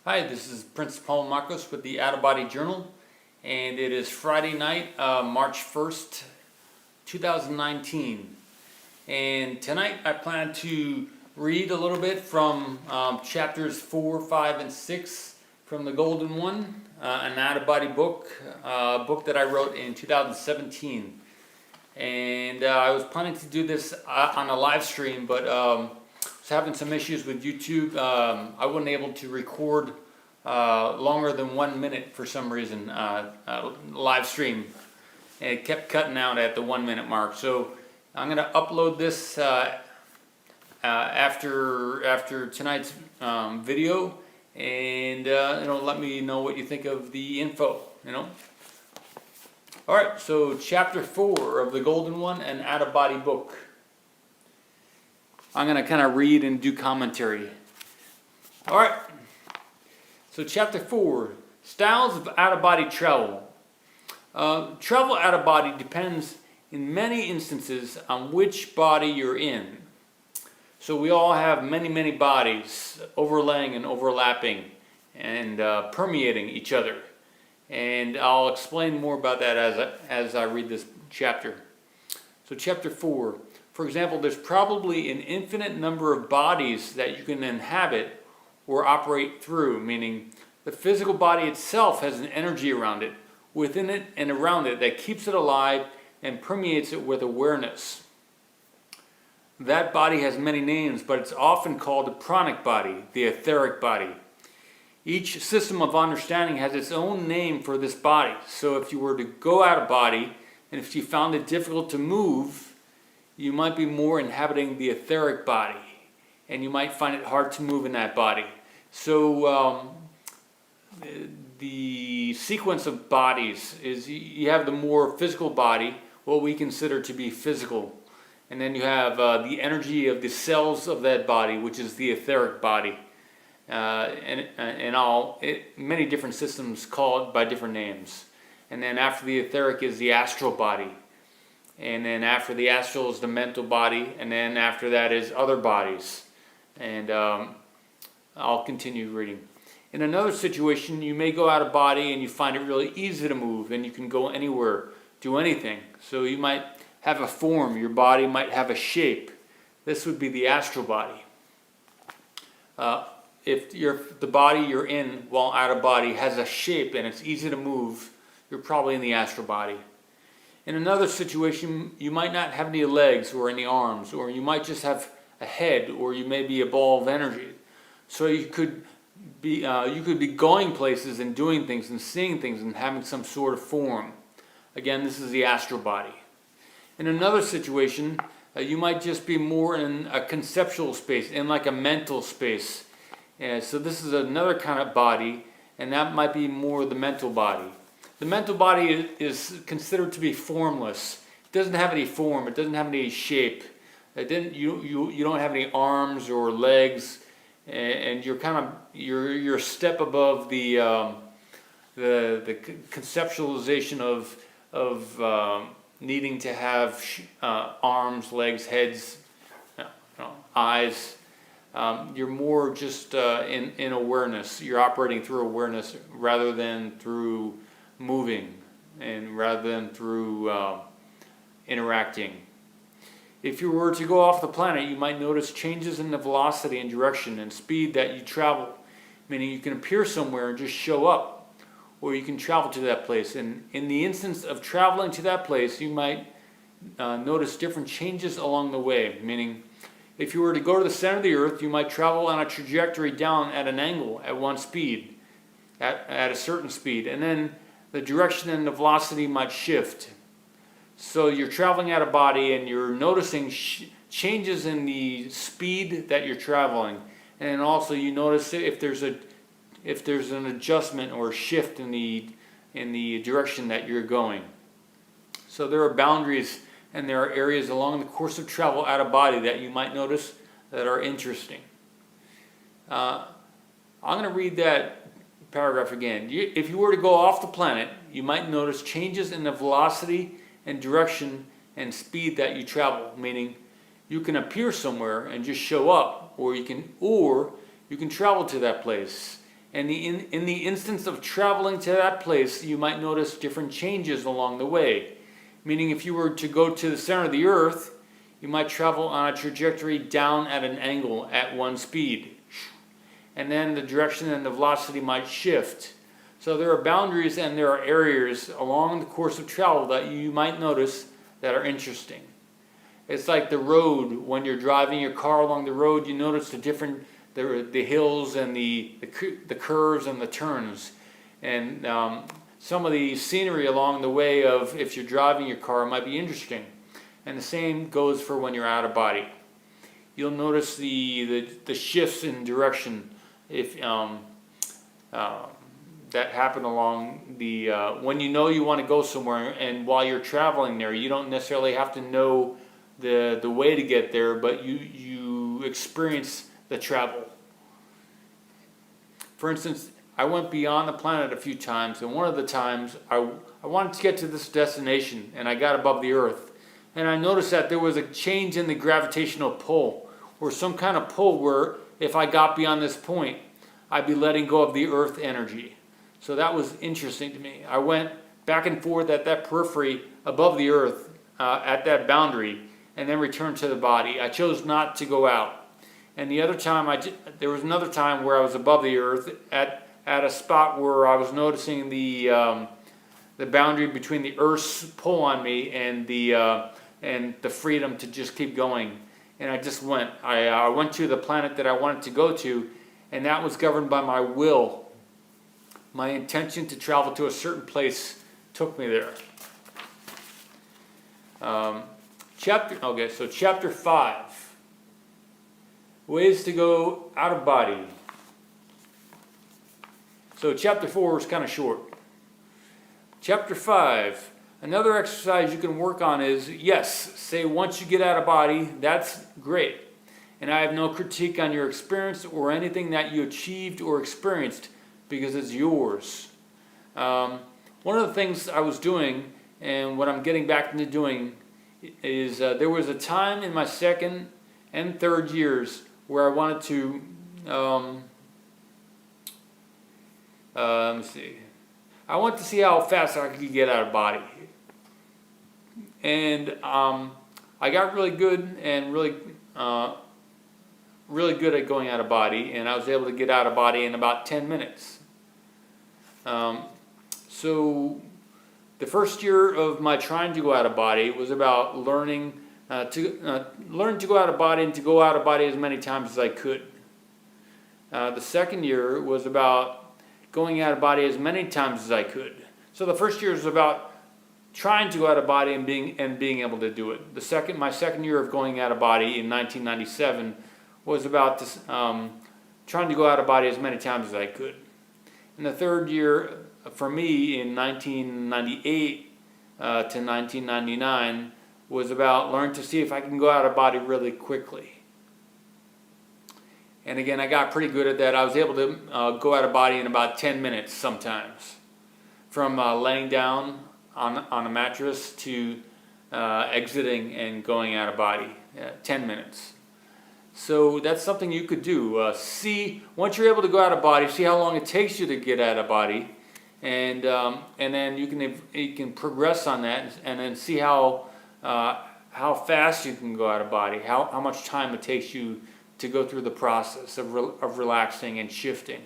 Hi, this is Prince Paul Marcos with the Out of Body Journal, and it is Friday night, March 1st, 2019. And tonight I plan to read a little bit from chapters 4, 5, and 6 from The Golden One, an out of body book, a book that I wrote in 2017. And I was planning to do this on a live stream, but was having some issues with YouTube. I wasn't able to record longer than 1 minute for some reason, live stream. And it kept cutting out at the 1 minute mark. So I'm going to upload this after tonight's video, and let me know what you think of the info. All right. So chapter 4 of The Golden One, an out of body book. I'm going to kind of read and do commentary. All right. So chapter 4, styles of out-of-body travel. Travel out of body depends in many instances on which body you're in. So we all have many bodies overlaying and overlapping and permeating each other. And I'll explain more about that as I read this chapter. So chapter 4. For example, there's probably an infinite number of bodies that you can inhabit or operate through, meaning the physical body itself has an energy around it, within it and around it, that keeps it alive and permeates it with awareness. That body has many names, but it's often called the pranic body, the etheric body. Each system of understanding has its own name for this body. So if you were to go out of body, and if you found it difficult to move, you might be more inhabiting the etheric body, and you might find it hard to move in that body. So the sequence of bodies is you have the more physical body, what we consider to be physical, and then you have the energy of the cells of that body, which is the etheric body, many different systems call it by different names. And then after the etheric is the astral body. And then after the astral is the mental body, and then after that is other bodies. And I'll continue reading. In another situation, you may go out of body and you find it really easy to move, and you can go anywhere, do anything. So you might have a form, your body might have a shape. This would be the astral body. If the body you're in while out of body has a shape and it's easy to move, you're probably in the astral body. In another situation, you might not have any legs or any arms, or you might just have a head, or you may be a ball of energy. So you could be going places and doing things and seeing things and having some sort of form. Again, this is the astral body. In another situation, you might just be more in a conceptual space, in like a mental space. So this is another kind of body, and that might be more the mental body. The mental body is considered to be formless. It doesn't have any form. It doesn't have any shape. You don't have any arms or legs, and you're a step above the conceptualization of needing to have arms, legs, heads, eyes. You're more just in awareness. You're operating through awareness rather than through moving, and rather than through interacting. If you were to go off the planet, you might notice changes in the velocity and direction and speed that you travel, meaning you can appear somewhere and just show up, or you can travel to that place. And in the instance of traveling to that place, you might notice different changes along the way, meaning if you were to go to the center of the earth, you might travel on a trajectory down at an angle at one speed, at a certain speed, and then the direction and the velocity might shift. So you're traveling out of body and you're noticing changes in the speed that you're traveling. And then also you notice if there's an adjustment or a shift in the direction that you're going. So there are boundaries and there are areas along the course of travel out of body that you might notice that are interesting. I'm going to read that paragraph again. If you were to go off the planet, you might notice changes in the velocity and direction and speed that you travel, meaning you can appear somewhere and just show up, or you can travel to that place And in the instance of traveling to that place, you might notice different changes along the way. Meaning if you were to go to the center of the earth, you might travel on a trajectory down at an angle at one speed. And then the direction and the velocity might shift. So there are boundaries and there are areas along the course of travel that you might notice that are interesting. It's like the road. When you're driving your car along the road, you notice the hills and the curves and the turns. And some of the scenery along the way of if you're driving your car might be interesting. And the same goes for when you're out of body. You'll notice the shifts in direction if that happen along the when you know you want to go somewhere, and while you're traveling there, you don't necessarily have to know the way to get there, but you experience the travel. For instance, I went beyond the planet a few times, and one of the times I wanted to get to this destination, and I got above the earth, and I noticed that there was a change in the gravitational pull, or some kind of pull where if I got beyond this point, I'd be letting go of the earth energy. So that was interesting to me. I went back and forth at that periphery above the earth, at that boundary, and then returned to the body. I chose not to go out. And the other time, there was another time where I was above the earth at a spot where I was noticing the boundary between the earth's pull on me and the freedom to just keep going. And I just went. I went to the planet that I wanted to go to, and that was governed by my will. My intention to travel to a certain place took me there. Chapter 5. Ways to go out of body. So chapter 4 is kind of short. Chapter 5. Another exercise you can work on is, yes, say once you get out of body, that's great. And I have no critique on your experience or anything that you achieved or experienced, because it's yours. One of the things I was doing, and what I'm getting back into doing, is there was a time in my second and third years where I wanted to, let me see, I wanted to see how fast I could get out of body. And I got really good and really good at going out of body, and I was able to get out of body in about 10 minutes. So the first year of my trying to go out of body was about learning to go out of body and to go out of body as many times as I could. The second year was about going out of body as many times as I could. So the first year was about trying to go out of body and being able to do it. My second year of going out of body in 1997 was about this, trying to go out of body as many times as I could. And the third year for me in 1998 to 1999 was about learning to see if I can go out of body really quickly. And again, I got pretty good at that. I was able to go out of body in about 10 minutes sometimes. From laying down on a mattress to exiting and going out of body. 10 minutes. So that's something you could do. See, once you're able to go out of body, see how long it takes you to get out of body, and then you can progress on that, and then see how fast you can go out of body, how much time it takes you to go through the process of relaxing and shifting.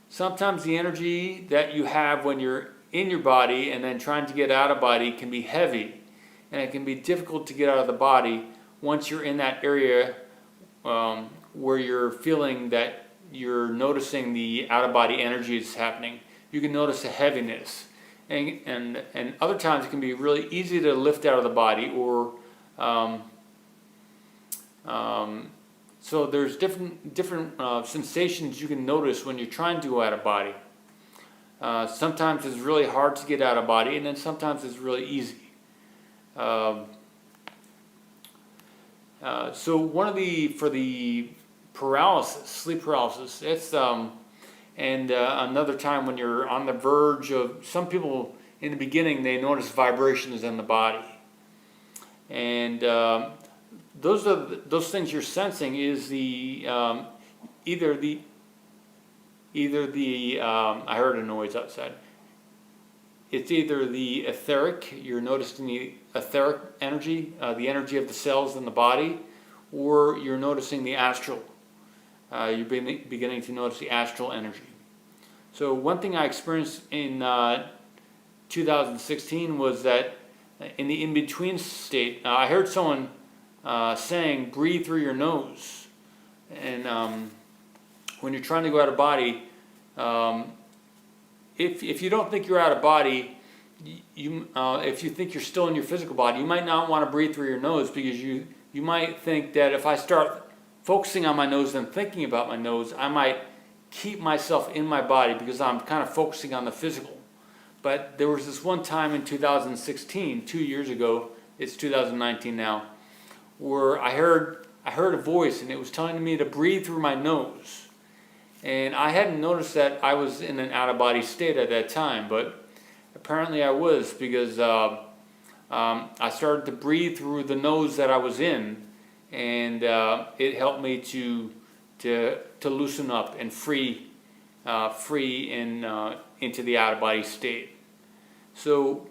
Sometimes the energy that you have when you're in your body and then trying to get out of body can be heavy. And it can be difficult to get out of the body once you're in that area where you're feeling that you're noticing the out-of-body energy is happening. You can notice a heaviness. And other times it can be really easy to lift out of the body, or so there's different sensations you can notice when you're trying to go out of body. Sometimes it's really hard to get out of body, and then sometimes it's really easy. So for the paralysis, sleep paralysis, it's another time when you're on the verge of, some people in the beginning, they notice vibrations in the body, and those things you're sensing is either the I heard a noise outside. It's either the etheric, you're noticing the etheric energy, the energy of the cells in the body, or you're noticing the astral. You're beginning to notice the astral energy. So one thing I experienced in 2016 was that in the in-between state, I heard someone saying, breathe through your nose. And when you're trying to go out of body, if you don't think you're out of body, if you think you're still in your physical body, you might not want to breathe through your nose, because you might think that if I start focusing on my nose and thinking about my nose, I might keep myself in my body because I'm kind of focusing on the physical. But there was this one time in 2016, 2 years ago, it's 2019 now, where I heard a voice, and it was telling me to breathe through my nose. And I hadn't noticed that I was in an out-of-body state at that time, but apparently I was, because I started to breathe through the nose that I was in, and it helped me to loosen up and free into the out-of-body state. So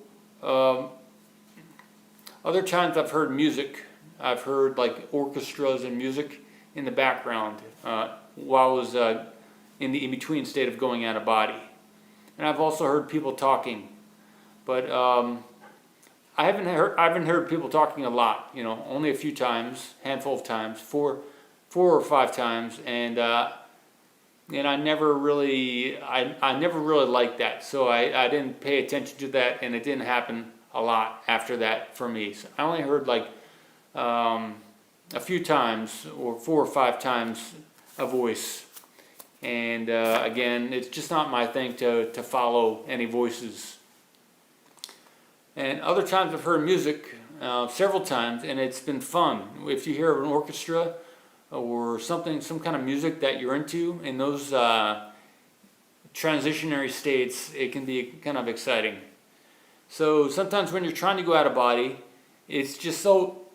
other times I've heard music. I've heard like orchestras and music in the background while I was in the in-between state of going out of body. And I've also heard people talking, but I haven't heard people talking a lot. Only a few times, handful of times, four or five times, and I never really liked that. So I didn't pay attention to that, and it didn't happen a lot after that for me. So I only heard like a few times, or 4 or 5 times, a voice. And again, it's just not my thing to follow any voices. And other times I've heard music several times, and it's been fun. If you hear an orchestra or some kind of music that you're into in those transitionary states, it can be kind of exciting. So sometimes when you're trying to go out of body, it's just so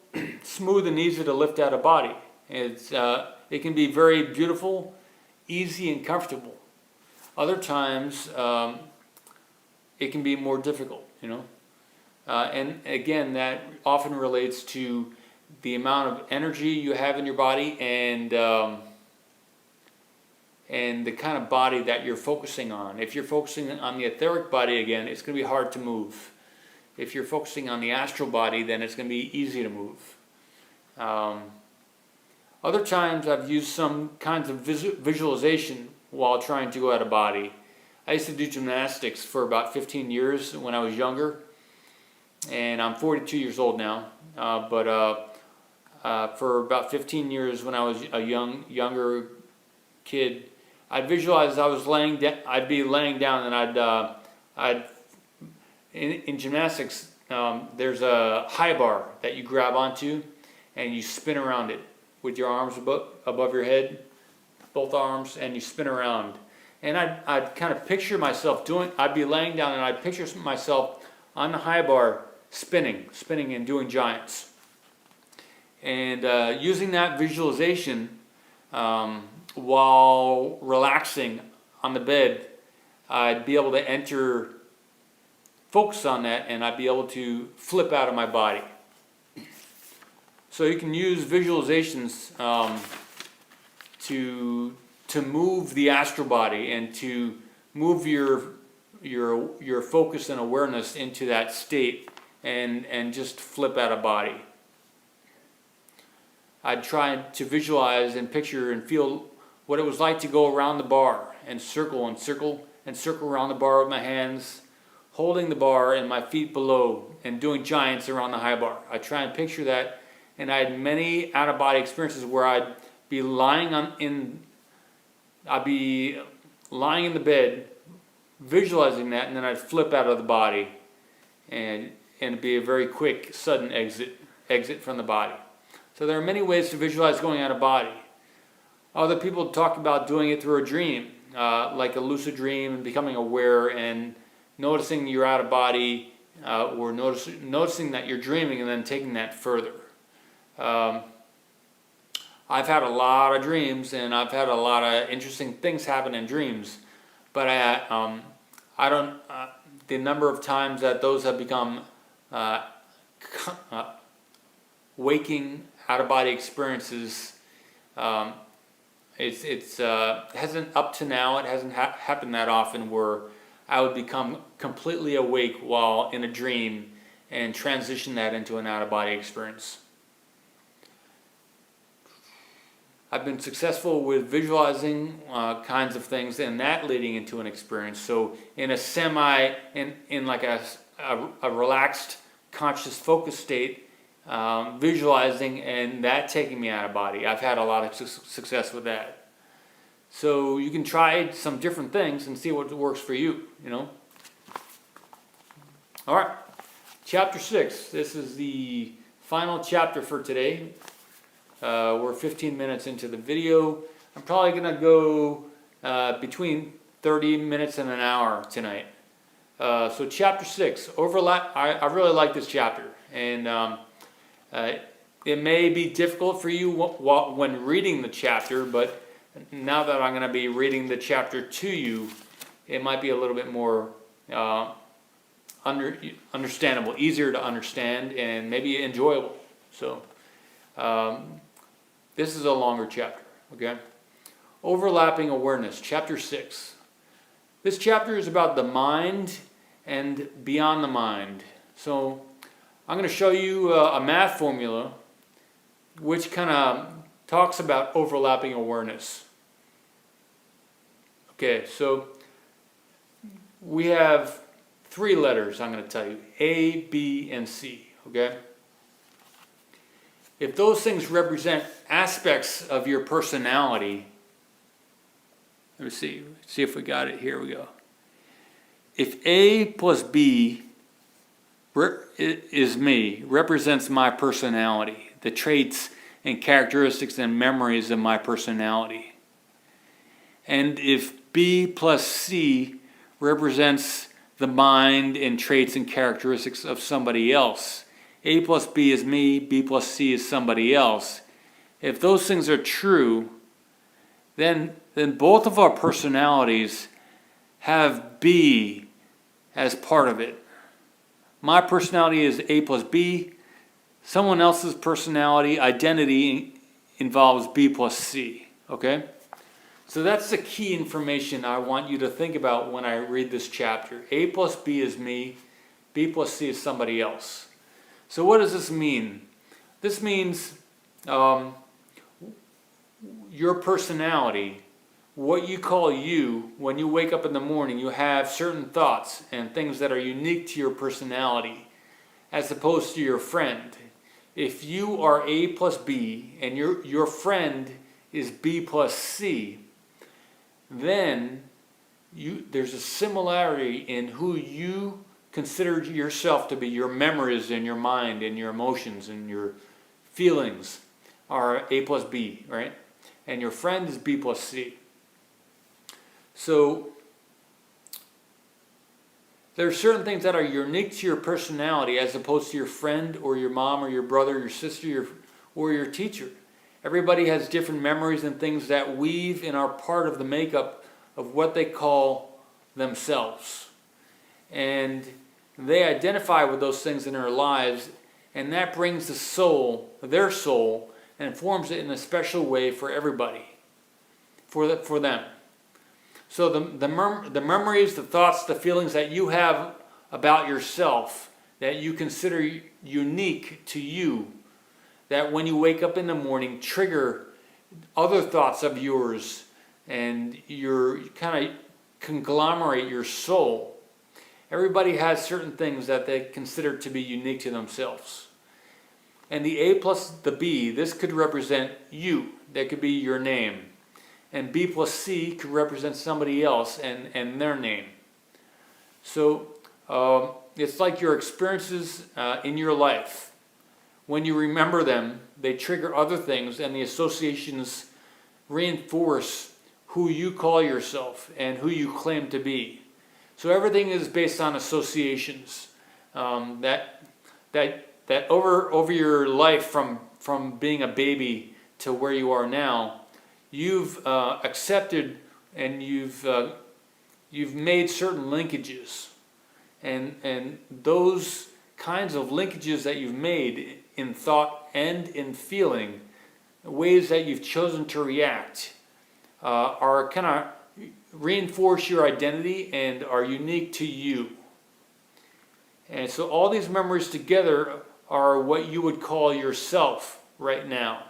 smooth and easy to lift out of body. It can be very beautiful, easy, and comfortable. Other times it can be more difficult, and again, that often relates to the amount of energy you have in your body, and the kind of body that you're focusing on. If you're focusing on the etheric body, again, it's going to be hard to move. If you're focusing on the astral body, then it's going to be easy to move. Other times I've used some kinds of visualization while trying to go out of body. I used to do gymnastics for about 15 years when I was younger, and I'm 42 years old now. But for about 15 years when I was a younger kid, I'd visualize I was I'd be laying down, and in gymnastics, there's a high bar that you grab onto, and you spin around it with your arms above your head, both arms, and you spin around. And I'd kind of picture myself I'd be laying down, and I'd picture myself on the high bar spinning and doing giants. And using that visualization while relaxing on the bed, I'd be able to focus on that, and I'd be able to flip out of my body. So you can use visualizations to move the astral body and to move your focus and awareness into that state, and just flip out of body. I'd try to visualize and picture and feel what it was like to go around the bar and circle around the bar with my hands, holding the bar and my feet below, and doing giants around the high bar. I try and picture that, and I had many out-of-body experiences where I'd be lying in the bed, visualizing that, and then I'd flip out of the body, and it'd be a very quick, sudden exit from the body. So there are many ways to visualize going out of body. Other people talk about doing it through a dream, like a lucid dream, and becoming aware and noticing you're out of body, or noticing that you're dreaming, and then taking that further. I I've had a lot of dreams, and I've had a lot of interesting things happen in dreams, but I don't. The number of times that those have become waking out-of-body experiences, it's hasn't up to now. It hasn't happened that often where I would become completely awake while in a dream and transition that into an out-of-body experience. I've been successful with visualizing kinds of things and that leading into an experience. So in a in like a relaxed, conscious focus state, visualizing and that taking me out of body. I've had a lot of success with that. So you can try some different things and see what works for you, you know. All right, chapter 6. This is the final chapter for today. We're 15 minutes into the video. I'm probably going to go between 30 minutes and an hour tonight. So chapter 6, overlap. I really like this chapter. And it may be difficult for you when reading the chapter, but now that I'm going to be reading the chapter to you, it might be a little bit more understandable, easier to understand, and maybe enjoyable. So this is a longer chapter, okay? Overlapping awareness, chapter 6. This chapter is about the mind and beyond the mind. So I'm going to show you a math formula which kind of talks about overlapping awareness. Okay, so we have 3 letters I'm going to tell you, A, B, and C, okay? If those things represent aspects of your personality, let me see if we got it. Here we go. If A plus B is me, represents my personality, the traits and characteristics and memories of my personality. And if B plus C represents the mind and traits and characteristics of somebody else, A plus B is me, B plus C is somebody else. If those things are true, then both of our personalities have B as part of it. My personality is A plus B. Someone else's personality, identity, involves B plus C. Okay? So that's the key information I want you to think about when I read this chapter. A plus B is me. B plus C is somebody else. So what does this mean? This means your personality, what you call you, when you wake up in the morning, you have certain thoughts and things that are unique to your personality as opposed to your friend. If you are A plus B and your friend is B plus C, then there's a similarity in who you consider yourself to be. Your memories and your mind and your emotions and your feelings are A plus B, right? And your friend is B plus C. So there are certain things that are unique to your personality as opposed to your friend or your mom or your brother, your sister, or your teacher. Everybody has different memories and things that weave and are part of the makeup of what they call themselves. And they identify with those things in their lives, and that brings the soul, their soul, and forms it in a special way for everybody, for them. So the memories, the thoughts, the feelings that you have about yourself that you consider unique to you, that when you wake up in the morning trigger other thoughts of yours, and you kind of conglomerate your soul. Everybody has certain things that they consider to be unique to themselves. And the A plus the B, this could represent you. That could be your name. And B plus C could represent somebody else and their name. So it's like your experiences in your life. When you remember them, they trigger other things, and the associations reinforce who you call yourself and who you claim to be. So everything is based on associations. That over your life from being a baby to where you are now, you've accepted and you've made certain linkages, and those kinds of linkages that you've made in thought and in feeling, ways that you've chosen to react, are kind of reinforce your identity and are unique to you. And so all these memories together are what you would call yourself right now.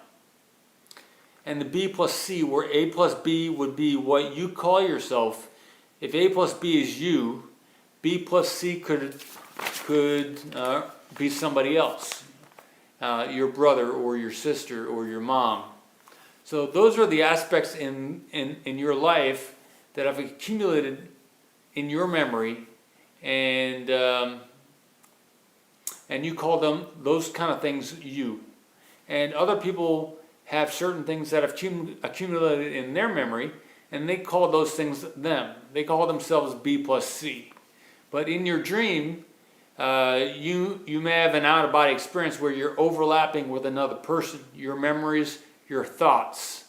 And the B plus C, where A plus B would be what you call yourself. If A plus B is you, B plus C could be somebody else, your brother or your sister or your mom. So those are the aspects in your life that have accumulated in your memory, and you call them, those kind of things, you. And other people have certain things that have accumulated in their memory, and they call those things them. They call themselves B plus C. But in your dream, you may have an out-of-body experience where you're overlapping with another person. Your memories, your thoughts,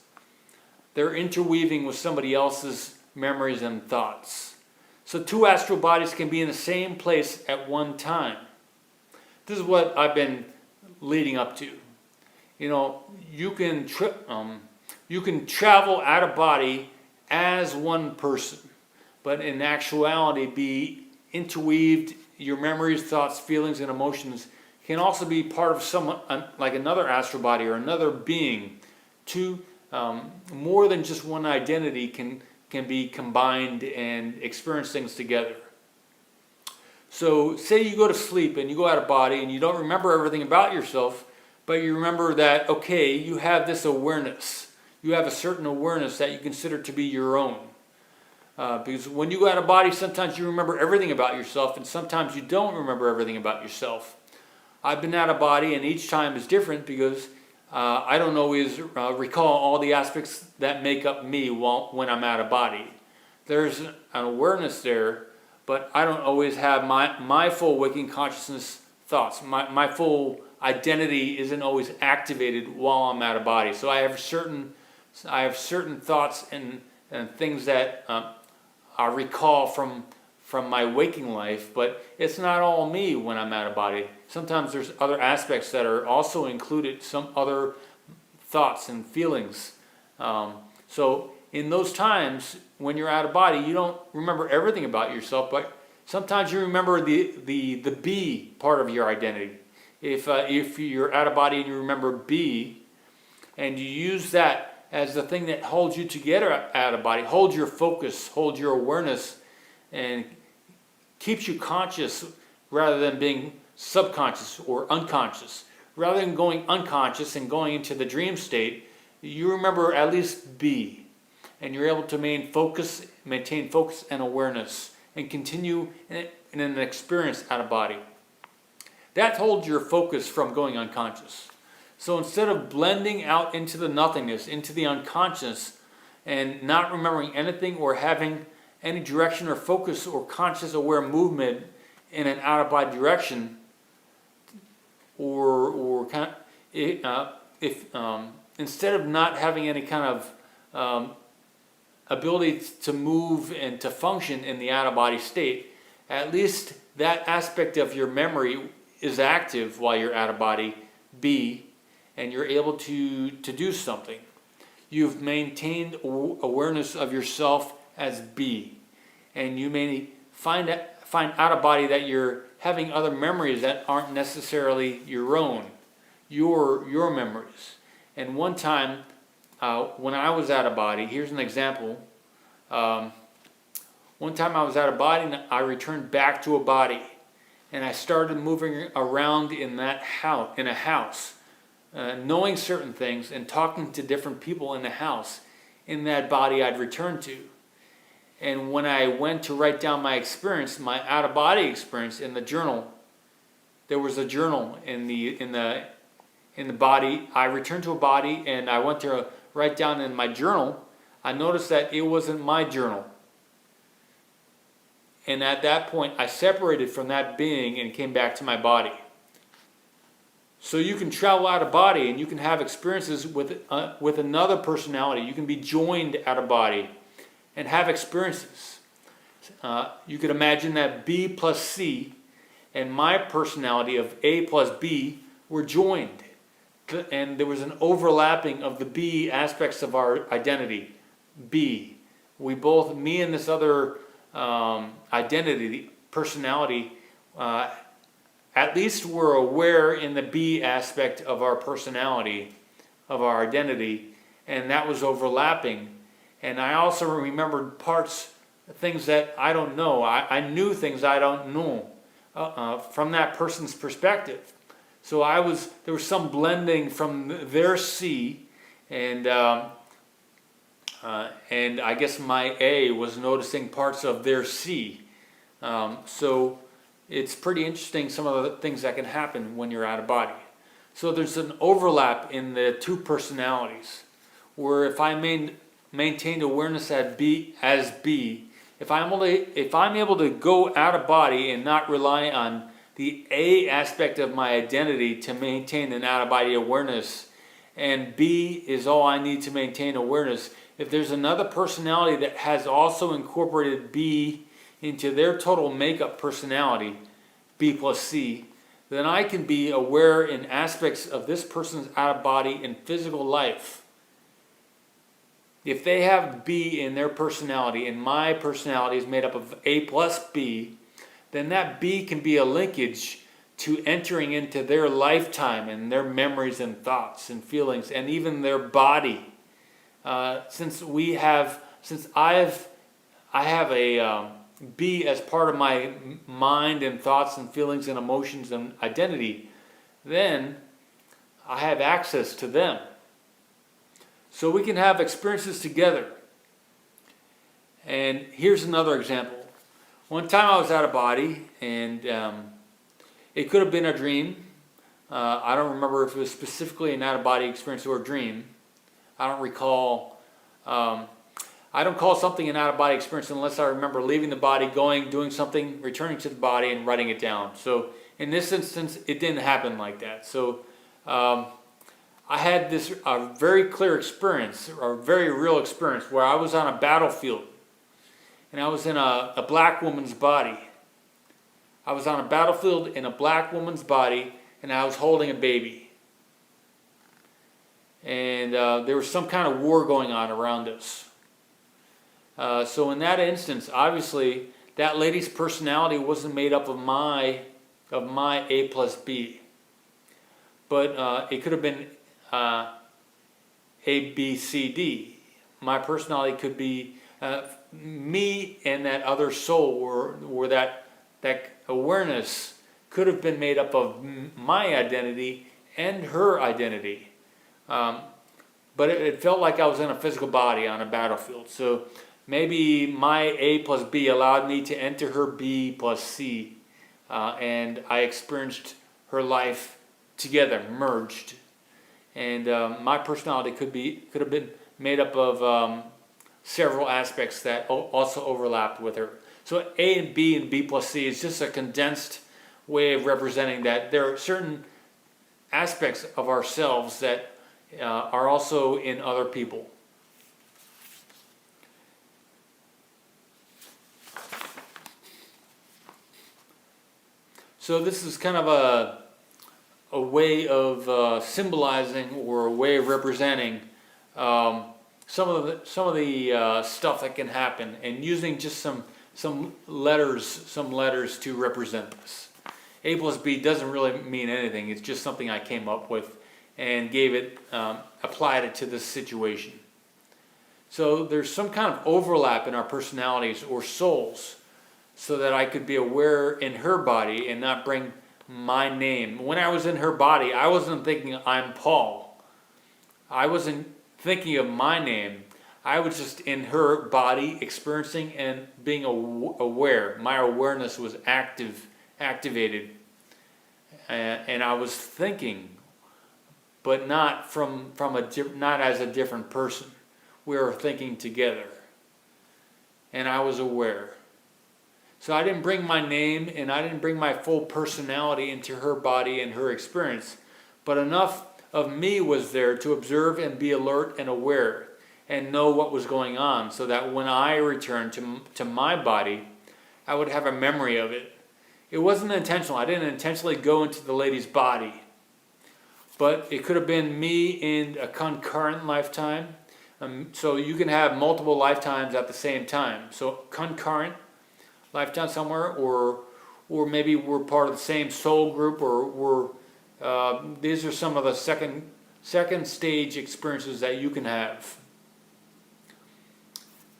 they're interweaving with somebody else's memories and thoughts. So two astral bodies can be in the same place at one time. This is what I've been leading up to. You know, you can travel out of body as one person, but in actuality be interweaved. Your memories, thoughts, feelings, and emotions can also be part of someone, like another astral body or another being. Two, more than just one identity can be combined and experience things together. So say you go to sleep and you go out of body and you don't remember everything about yourself, but you remember that, okay, you have this awareness. You have a certain awareness that you consider to be your own. Because when you go out of body, sometimes you remember everything about yourself, and sometimes you don't remember everything about yourself. I've been out of body, and each time is different because I don't always recall all the aspects that make up me when I'm out of body. There's an awareness there, but I don't always have my full waking consciousness thoughts. My full identity isn't always activated while I'm out of body. So I have certain thoughts and things that I recall from my waking life, but it's not all me when I'm out of body. Sometimes there's other aspects that are also included, some other thoughts and feelings. So in those times when you're out of body, you don't remember everything about yourself, but sometimes you remember the B part of your identity. If you're out of body and you remember B, and you use that as the thing that holds you together out of body, holds your focus, holds your awareness, and keeps you conscious rather than being subconscious or unconscious. Rather than going unconscious and going into the dream state, you remember at least B, and you're able to maintain focus and awareness, and continue in an experience out of body. That holds your focus from going unconscious. So instead of blending out into the nothingness, into the unconscious, and not remembering anything or having any direction or focus or conscious aware movement in an out-of-body direction, or instead of not having any kind of ability to move and to function in the out-of-body state, at least that aspect of your memory is active while you're out of body, B, and you're able to do something. You've maintained awareness of yourself as B, and you may find out of body that you're having other memories that aren't necessarily your own, your memories. And one time, when I was out of body, here's an example. One time I was out of body and I returned back to a body, and I started moving around in a house, knowing certain things and talking to different people in the house in that body I'd returned to. And when I went to write down my experience, my out-of-body experience in the journal, there was a journal in the body. I returned to a body and I went to write down in my journal. I noticed that it wasn't my journal. And at that point, I separated from that being and came back to my body. So you can travel out of body and you can have experiences with another personality. You can be joined out of body and have experiences. You could imagine that B plus C and my personality of A plus B were joined. And there was an overlapping of the B aspects of our identity. B. We both, me and this other identity, personality, at least we're aware in the B aspect of our personality, of our identity, and that was overlapping. And I also remembered things that I don't know. I knew things I don't know from that person's perspective. So there was some blending from their C, and I guess my A was noticing parts of their C. So it's pretty interesting some of the things that can happen when you're out of body. So there's an overlap in the two personalities, where if I maintained awareness as B, if I'm able to go out of body and not rely on the A aspect of my identity to maintain an out of body awareness, and B is all I need to maintain awareness, if there's another personality that has also incorporated B into their total makeup personality, B plus C, then I can be aware in aspects of this person's out of body and physical life. If they have B in their personality and my personality is made up of A plus B, then that B can be a linkage to entering into their lifetime and their memories and thoughts and feelings and even their body. Since I have a B as part of my mind and thoughts and feelings and emotions and identity, then I have access to them. So we can have experiences together. And here's another example. One time I was out of body, and it could have been a dream. I don't remember if it was specifically an out-of-body experience or a dream. I don't recall. I don't call something an out-of-body experience unless I remember leaving the body, doing something, returning to the body, and writing it down. So in this instance, it didn't happen like that. So I had this very clear experience, or very real experience, where I was on a battlefield, and I was in a black woman's body. I was on a battlefield in a black woman's body, and I was holding a baby. And there was some kind of war going on around us. So in that instance, obviously, that lady's personality wasn't made up of my A plus B. But it could have been A, B, C, D. My personality could be me and that other soul, or that awareness could have been made up of my identity and her identity. But it felt like I was in a physical body on a battlefield. So maybe my A plus B allowed me to enter her B plus C, and I experienced her life together, merged. And my personality could have been made up of several aspects that also overlapped with her. So A and B plus C is just a condensed way of representing that there are certain aspects of ourselves that are also in other people. So this is kind of a way of symbolizing, or a way of representing some of the stuff that can happen, and using just some letters to represent this. A plus B doesn't really mean anything. It's just something I came up with and applied it to this situation. So there's some kind of overlap in our personalities or souls, so that I could be aware in her body and not bring my name. When I was in her body, I wasn't thinking I'm Paul. I wasn't thinking of my name. I was just in her body, experiencing and being aware. My awareness was activated, and I was thinking, but not not as a different person. We were thinking together, and I was aware. So I didn't bring my name, and I didn't bring my full personality into her body and her experience, but enough of me was there to observe and be alert and aware and know what was going on, so that when I returned to my body, I would have a memory of it. It wasn't intentional. I didn't intentionally go into the lady's body, but it could have been me in a concurrent lifetime. So you can have multiple lifetimes at the same time. So concurrent lifetime somewhere, or maybe we're part of the same soul group, or these are some of the second stage experiences that you can have.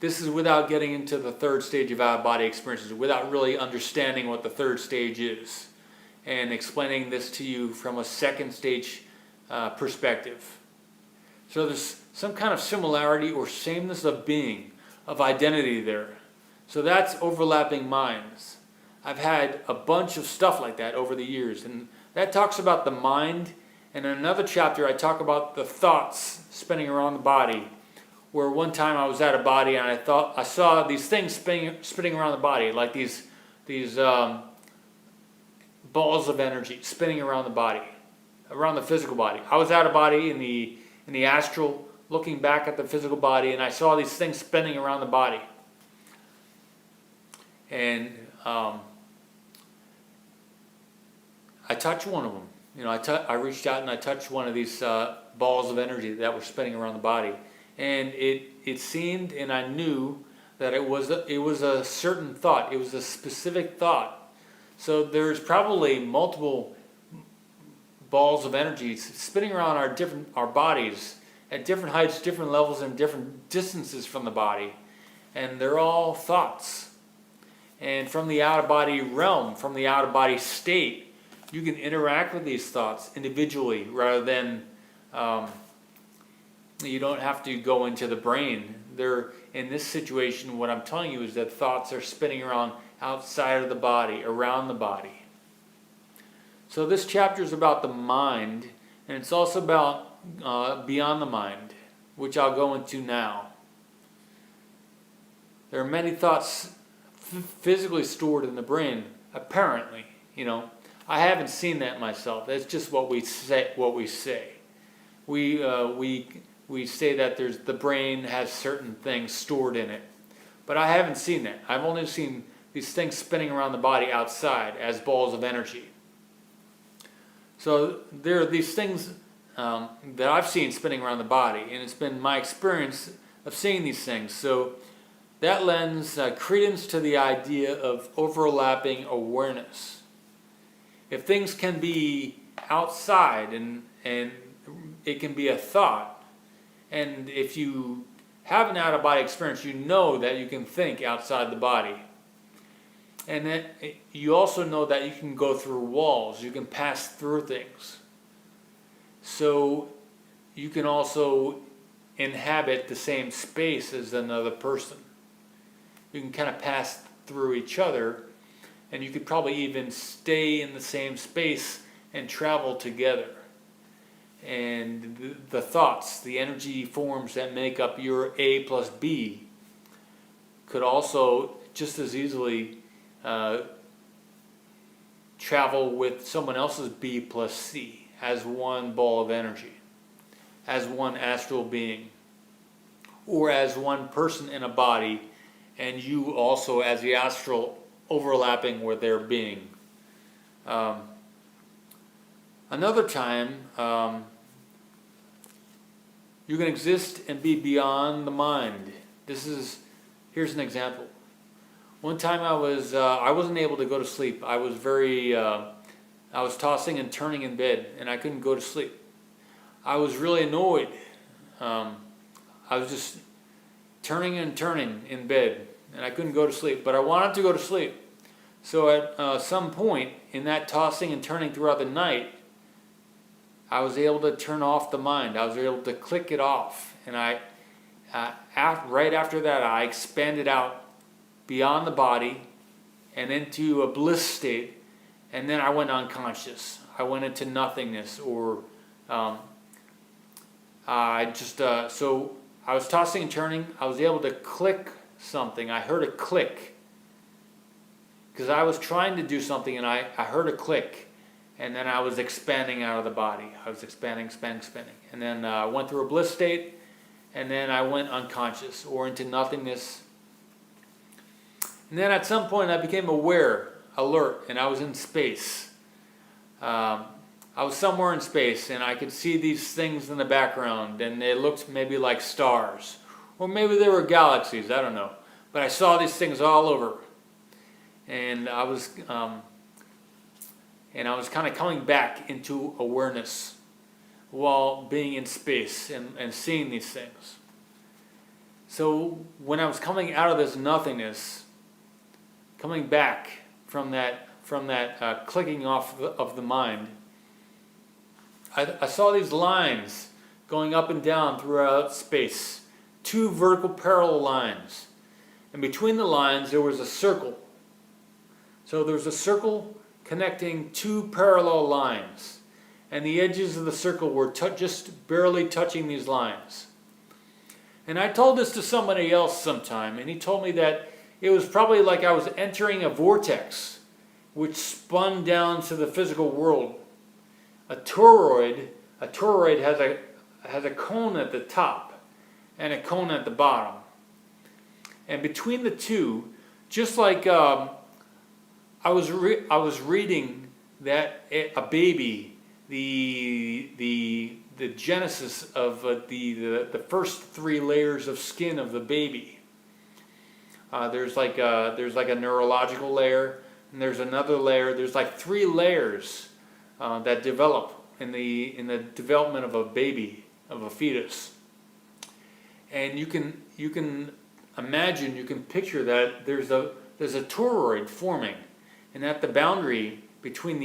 This is without getting into the third stage of out-of-body experiences, without really understanding what the third stage is, and explaining this to you from a second stage perspective. So there's some kind of similarity or sameness of being, of identity there. So that's overlapping minds. I've had a bunch of stuff like that over the years, and that talks about the mind. And in another chapter I talk about the thoughts spinning around the body, where one time I was at a body and I saw these things spinning around the body, like these balls of energy spinning around the body, around the physical body. I was at a body in the astral, looking back at the physical body, and I saw these things spinning around the body. And I touched one of them. I reached out and I touched one of these balls of energy that were spinning around the body. And it seemed, and I knew that it was a certain thought. It was a specific thought. So there's probably multiple balls of energy spinning around our bodies at different heights, different levels, and different distances from the body. And they're all thoughts. And from the out-of-body realm, from the out-of-body state, you can interact with these thoughts individually rather than you don't have to go into the brain. In this situation, what I'm telling you is that thoughts are spinning around outside of the body, around the body. So this chapter is about the mind, and it's also about beyond the mind, which I'll go into now. There are many thoughts physically stored in the brain, apparently. I haven't seen that myself. That's just what we say. We say that the brain has certain things stored in it, but I haven't seen that. I've only seen these things spinning around the body outside as balls of energy. So there are these things that I've seen spinning around the body, and it's been my experience of seeing these things. So that lends credence to the idea of overlapping awareness. If things can be outside and it can be a thought, and if you have an out-of-body experience, you know that you can think outside the body. And then you also know that you can go through walls, you can pass through things. So you can also inhabit the same space as another person. You can kind of pass through each other, and you could probably even stay in the same space and travel together. And the thoughts, the energy forms that make up your A plus B could also just as easily travel with someone else's B plus C as one ball of energy, as one astral being, or as one person in a body, and you also as the astral overlapping with their being. Another time, you can exist and be beyond the mind. Here's an example. One time I wasn't able to go to sleep. I was tossing and turning in bed, and I couldn't go to sleep. I was really annoyed. I was just turning and turning in bed, and I couldn't go to sleep, but I wanted to go to sleep. So at some point in that tossing and turning throughout the night, I was able to turn off the mind. I was able to click it off, and right after that, I expanded out beyond the body and into a bliss state, and then I went unconscious. I went into nothingness, or so I was tossing and turning. I was able to click something. I heard a click because I was trying to do something, and I heard a click, and then I was expanding out of the body. I was expanding, expanding. And then I went through a bliss state, and then I went unconscious or into nothingness. And then at some point I became aware, alert, and I was in space. I was somewhere in space, and I could see these things in the background, and they looked maybe like stars. Or maybe they were galaxies, I don't know. But I saw these things all over. And I was kind of coming back into awareness while being in space and seeing these things. So when I was coming out of this nothingness, coming back from that clicking off of the mind, I saw these lines going up and down throughout space, 2 vertical parallel lines. And between the lines there was a circle. So there was a circle connecting 2 parallel lines. And the edges of the circle were just barely touching these lines. And I told this to somebody else sometime, and he told me that it was probably like I was entering a vortex which spun down to the physical world. A toroid has a cone at the top and a cone at the bottom. And between the two, just like I was reading that a baby, the genesis of the first 3 layers of skin of the baby. There's like a neurological layer, and there's another layer. There's like 3 layers that develop in the development of a baby, of a fetus. And you can imagine, you can picture that there's a toroid forming, and at the boundary between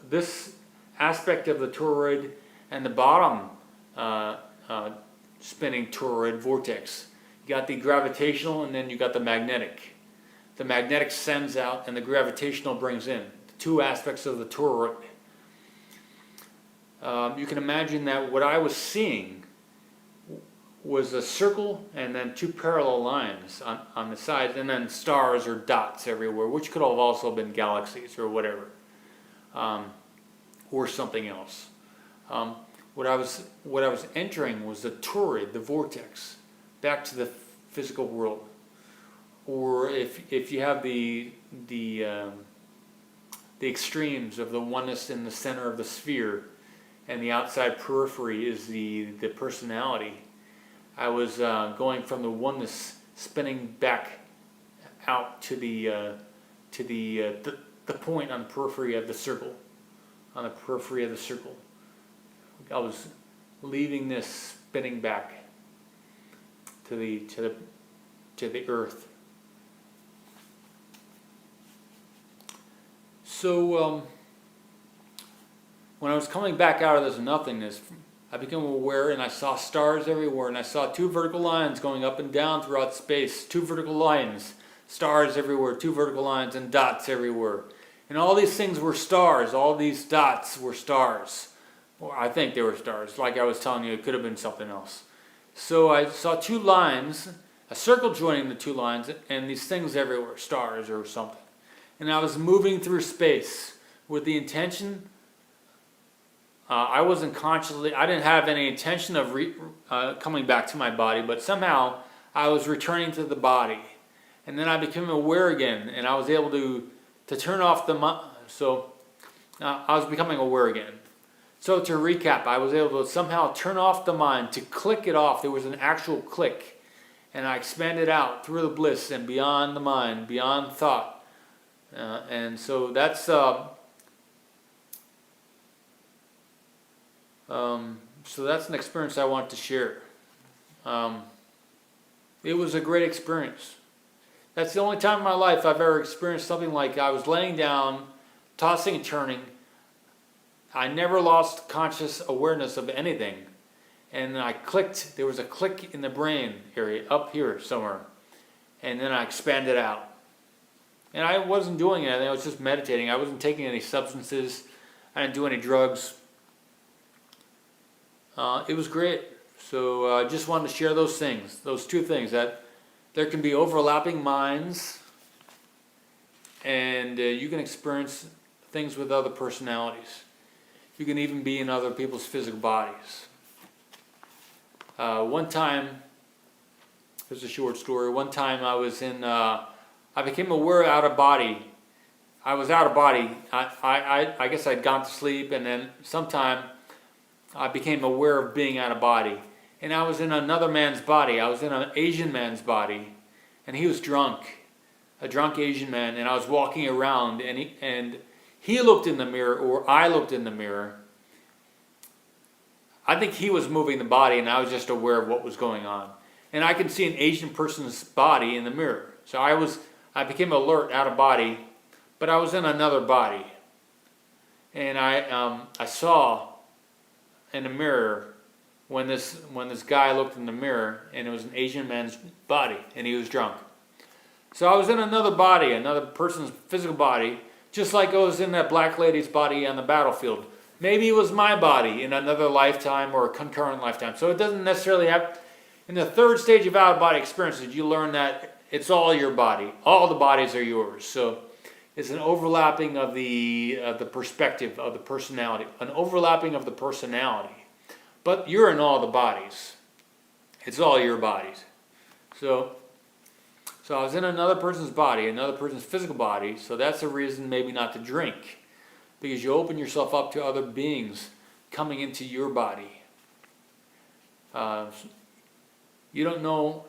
this aspect of the toroid and the bottom spinning toroid vortex, you got the gravitational, and then you got the magnetic. The magnetic sends out, and the gravitational brings in. 2 aspects of the toroid. You can imagine that what I was seeing was a circle and then 2 parallel lines on the sides, and then stars or dots everywhere, which could have also been galaxies or whatever, or something else. What I was entering was the toroid, the vortex, back to the physical world. Or if you have the extremes of the oneness in the center of the sphere, and the outside periphery is the personality. I was going from the oneness, spinning back out to the point on the periphery of the circle. On the periphery of the circle, I was leaving this, spinning back to the earth. So when I was coming back out of this nothingness, I became aware, and I saw stars everywhere, and I saw 2 vertical lines going up and down throughout space, 2 vertical lines, stars everywhere, 2 vertical lines, and dots everywhere. And all these things were stars. All these dots were stars. Or I think they were stars. Like I was telling you, it could have been something else. So I saw 2 lines, a circle joining the 2 lines, and these things everywhere, stars or something. And I was moving through space with the intention. I wasn't consciously, I didn't have any intention of coming back to my body, but somehow I was returning to the body. And then I became aware again, and I was able to turn off the mind. So I was becoming aware again. So to recap, I was able to somehow turn off the mind, to click it off. There was an actual click. And I expanded out through the bliss and beyond the mind, beyond thought. And so that's an experience I want to share. It was a great experience. That's the only time in my life I've ever experienced something like I was laying down, tossing and turning. I never lost conscious awareness of anything. And I clicked, there was a click in the brain area, up here somewhere. And then I expanded out. And I wasn't doing anything, I was just meditating. I wasn't taking any substances. I didn't do any drugs. It was great. So I just wanted to share those things, those 2 things, that there can be overlapping minds, and you can experience things with other personalities. You can even be in other people's physical bodies. One time, there's a short story. One time I was in, I became aware out of body. I was out of body. I guess I'd gone to sleep, and then sometime I became aware of being out of body. And I was in another man's body. I was in an Asian man's body, and he was drunk, a drunk Asian man. And I was walking around, and he looked in the mirror, or I looked in the mirror. I think he was moving the body, and I was just aware of what was going on. And I could see an Asian person's body in the mirror. So I became alert out of body, but I was in another body. And I saw in the mirror when this guy looked in the mirror, and it was an Asian man's body, and he was drunk. So I was in another body, another person's physical body, just like I was in that black lady's body on the battlefield. Maybe it was my body in another lifetime or a concurrent lifetime. So it doesn't necessarily have... In the third stage of out-of-body experiences, you learn that it's all your body. All the bodies are yours. So it's an overlapping of the perspective of the personality, an overlapping of the personality. But you're in all the bodies. It's all your bodies. So I was in another person's body, another person's physical body. So that's a reason maybe not to drink, because you open yourself up to other beings coming into your body. You don't know.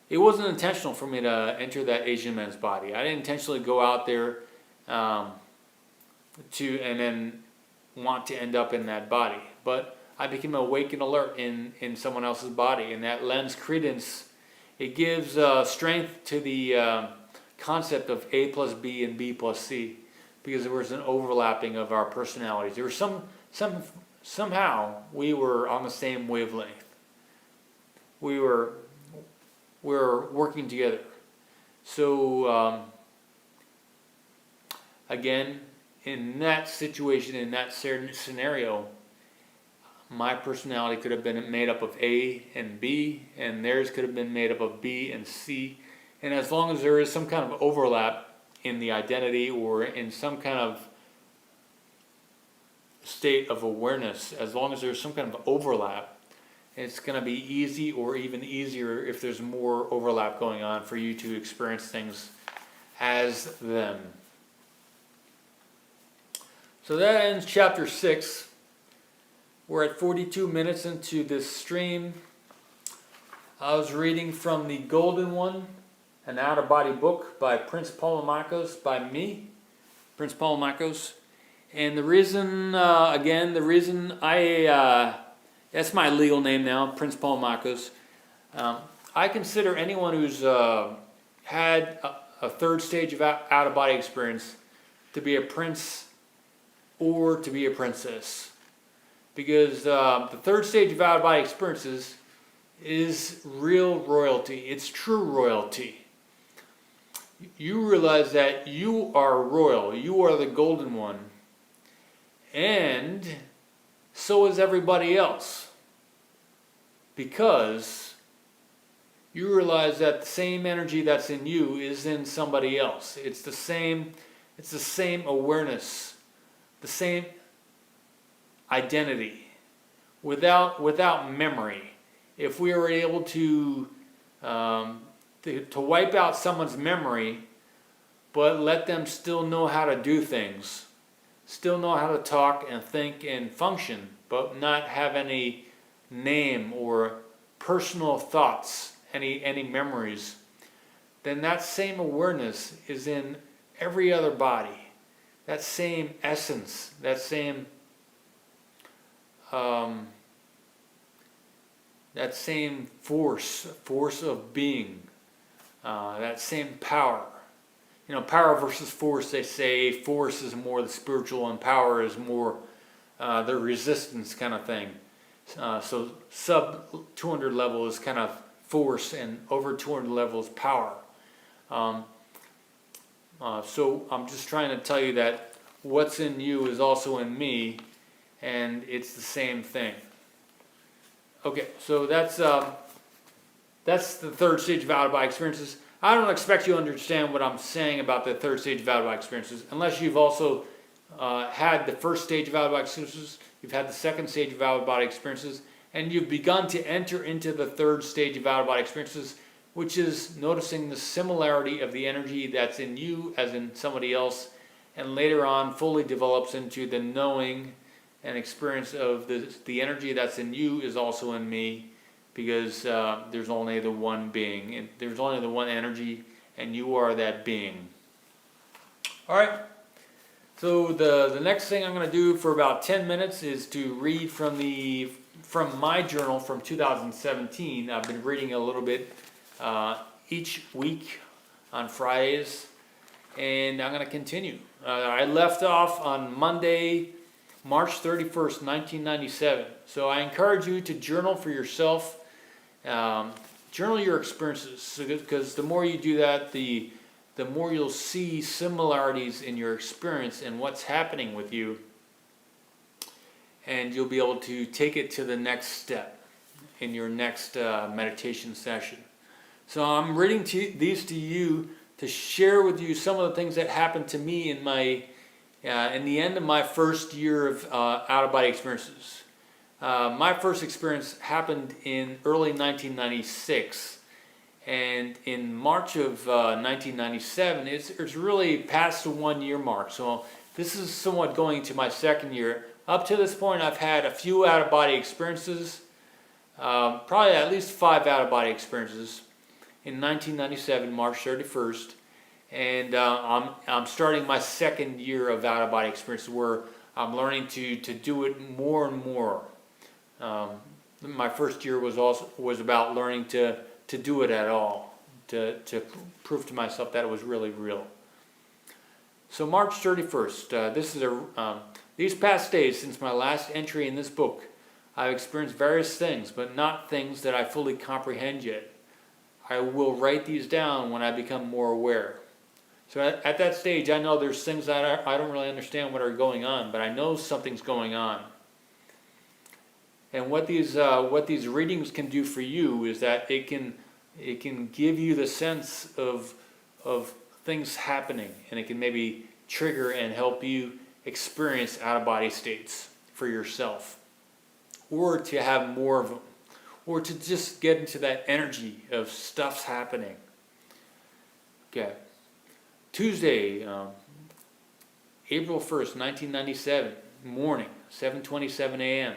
It wasn't intentional for me to enter that Asian man's body. I didn't intentionally go out there and then want to end up in that body. But I became awake and alert in someone else's body, and that lends credence. It gives strength to the concept of A plus B and B plus C, because there was an overlapping of our personalities. There was somehow we were on the same wavelength. We were working together. So again, in that situation, in that scenario, my personality could have been made up of A and B, and theirs could have been made up of B and C. And as long as there is some kind of overlap in the identity or in some kind of state of awareness, as long as there's some kind of overlap, it's going to be easy, or even easier if there's more overlap going on, for you to experience things as them. So that ends chapter 6. We're at 42 minutes into this stream. I was reading from the Golden One, an out-of-body book by Prince Paulimakos, by me, Prince Paulimakos. And the reason, that's my legal name now, Prince Paulimakos. I consider anyone who's had a third stage of out-of-body experience to be a prince or to be a princess. Because the third stage of out-of-body experiences is real royalty. It's true royalty. You realize that you are royal. You are the Golden One. And so is everybody else. Because you realize that the same energy that's in you is in somebody else. It's the same awareness, the same identity, without memory. If we were able to wipe out someone's memory, but let them still know how to do things, still know how to talk and think and function, but not have any name or personal thoughts, any memories, then that same awareness is in every other body. That same essence, that same force of being, that same power. Power versus force, they say force is more the spiritual and power is more the resistance kind of thing. So sub 200 level is kind of force, and over 200 level is power. So I'm just trying to tell you that what's in you is also in me, and it's the same thing. Okay, so that's the third stage of out-of-body experiences. I don't expect you to understand what I'm saying about the third stage of out-of-body experiences unless you've also had the first stage of out-of-body experiences, you've had the second stage of out-of-body experiences, and you've begun to enter into the third stage of out-of-body experiences, which is noticing the similarity of the energy that's in you as in somebody else, and later on fully develops into the knowing and experience of the energy that's in you is also in me, because there's only the one being, and there's only the one energy, and you are that being. All right. So the next thing I'm going to do for about 10 minutes is to read from my journal from 2017. I've been reading a little bit each week on Fridays, and I'm going to continue. I left off on Monday, March 31st, 1997. So I encourage you to journal for yourself. Journal your experiences, because the more you do that, the more you'll see similarities in your experience and what's happening with you, and you'll be able to take it to the next step in your next meditation session. So I'm reading these to you to share with you some of the things that happened to me in the end of my first year of out-of-body experiences. My first experience happened in early 1996, and in March of 1997, it's really past the 1 year mark. So this is somewhat going to my second year. Up to this point, I've had a few out-of-body experiences, probably at least 5 out-of-body experiences in 1997, March 31st, and I'm starting my second year of out-of-body experiences where I'm learning to do it more and more. My first year was about learning to do it at all, to prove to myself that it was really real. So March 31st, these past days since my last entry in this book, I've experienced various things, but not things that I fully comprehend yet. I will write these down when I become more aware. So at that stage, I know there's things that I don't really understand what are going on, but I know something's going on. And what these readings can do for you is that it can give you the sense of things happening, and it can maybe trigger and help you experience out-of-body states for yourself, or to have more of them, or to just get into that energy of stuff's happening. Okay. Tuesday, April 1st, 1997, morning, 7:27 a.m.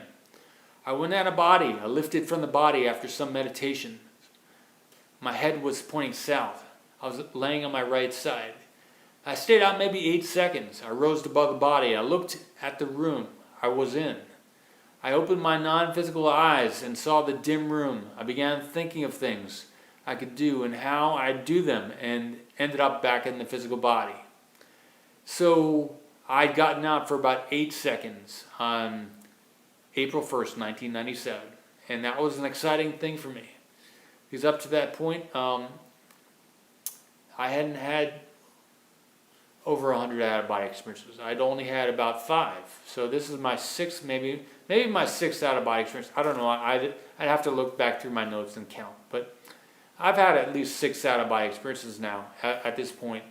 I went out of body. I lifted from the body after some meditation. My head was pointing south. I was laying on my right side. I stayed out maybe 8 seconds. I rose above the body. I looked at the room I was in. I opened my non-physical eyes and saw the dim room. I began thinking of things I could do and how I'd do them, and ended up back in the physical body. So I'd gotten out for about 8 seconds on April 1st, 1997. And that was an exciting thing for me. Because up to that point, I hadn't had over 100 out-of-body experiences. I'd only had about 5. So this is my 6th, maybe my 6th out-of-body experience. I don't know. I'd have to look back through my notes and count. But I've had at least 6 out-of-body experiences now at this point,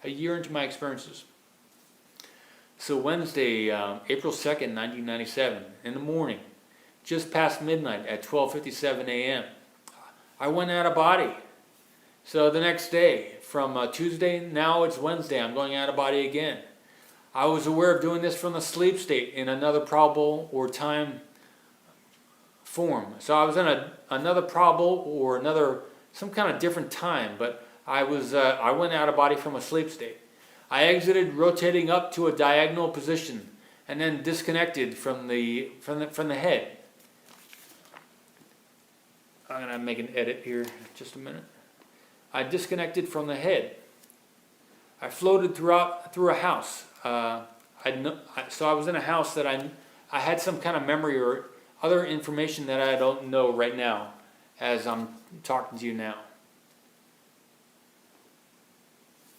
a year into my experiences. So Wednesday, April 2nd, 1997, in the morning, just past midnight at 12:57 a.m., I went out of body. So the next day, from Tuesday, now it's Wednesday, I'm going out of body again. I was aware of doing this from the sleep state in another probable or time form. So I was in another probable or some kind of different time, but I went out of body from a sleep state. I exited, rotating up to a diagonal position, and then disconnected from the head. I'm gonna make an edit here, just a minute. I disconnected from the head. I floated through a house. So I was in a house that I had some kind of memory or other information that I don't know right now, as I'm talking to you now.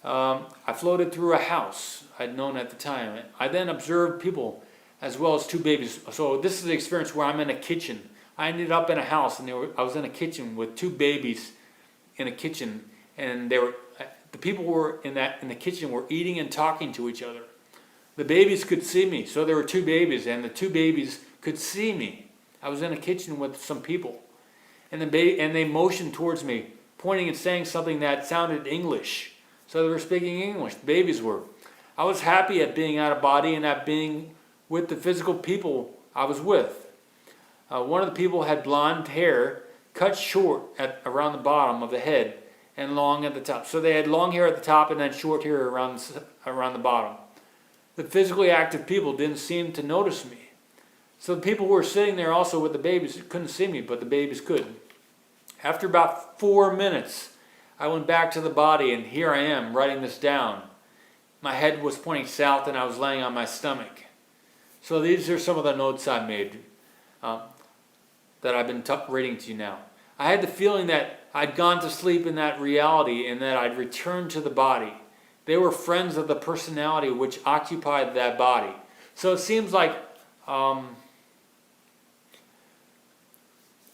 I floated through a house I'd known at the time. I then observed people as well as 2 babies. So this is the experience where I'm in a kitchen. I ended up in a house, and I was in a kitchen with 2 babies in a kitchen, and the people were in the kitchen were eating and talking to each other. The babies could see me, so there were two babies, and the two babies could see me. I was in a kitchen with some people, and they motioned towards me, pointing and saying something that sounded English. So they were speaking English. The babies were. I was happy at being out of body and at being with the physical people I was with. One of the people had blonde hair, cut short around the bottom of the head and long at the top. So they had long hair at the top and then short hair around the bottom. The physically active people didn't seem to notice me. So the people who were sitting there also with the babies couldn't see me, but the babies could. After about 4 minutes, I went back to the body, and here I am writing this down. My head was pointing south and I was laying on my stomach. So these are some of the notes I made that I've been reading to you now. I had the feeling that I'd gone to sleep in that reality and that I'd returned to the body. They were friends of the personality which occupied that body. So it seems like, I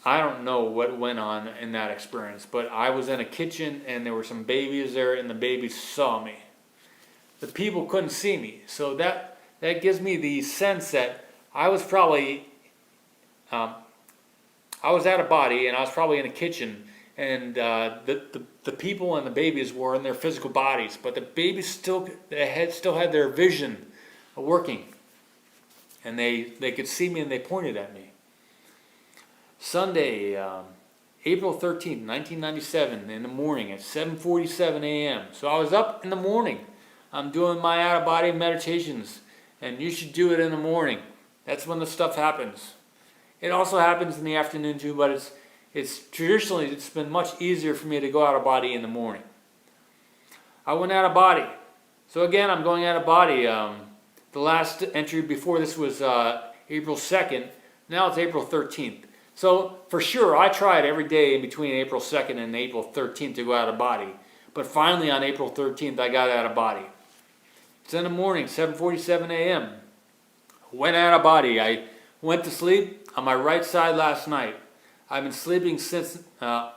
don't know what went on in that experience, but I was in a kitchen and there were some babies there and the babies saw me. The people couldn't see me, so that gives me the sense that I was probably, I was out of body and I was probably in a kitchen, and the people and the babies were in their physical bodies, but the babies still had their vision working, and they could see me and they pointed at me. Sunday, April 13th, 1997, in the morning at 7:47 a.m. So I was up in the morning. I'm doing my out-of-body meditations, and you should do it in the morning. That's when the stuff happens. It also happens in the afternoon too, but it's traditionally, it's been much easier for me to go out of body in the morning. I went out of body. So again, I'm going out of body. The last entry before this was April 2nd. Now it's April 13th. So for sure, I tried every day in between April 2nd and April 13th to go out of body. But finally on April 13th, I got out of body. It's in the morning, 7:47 a.m. Went out of body. I went to sleep on my right side last night. I've been sleeping since last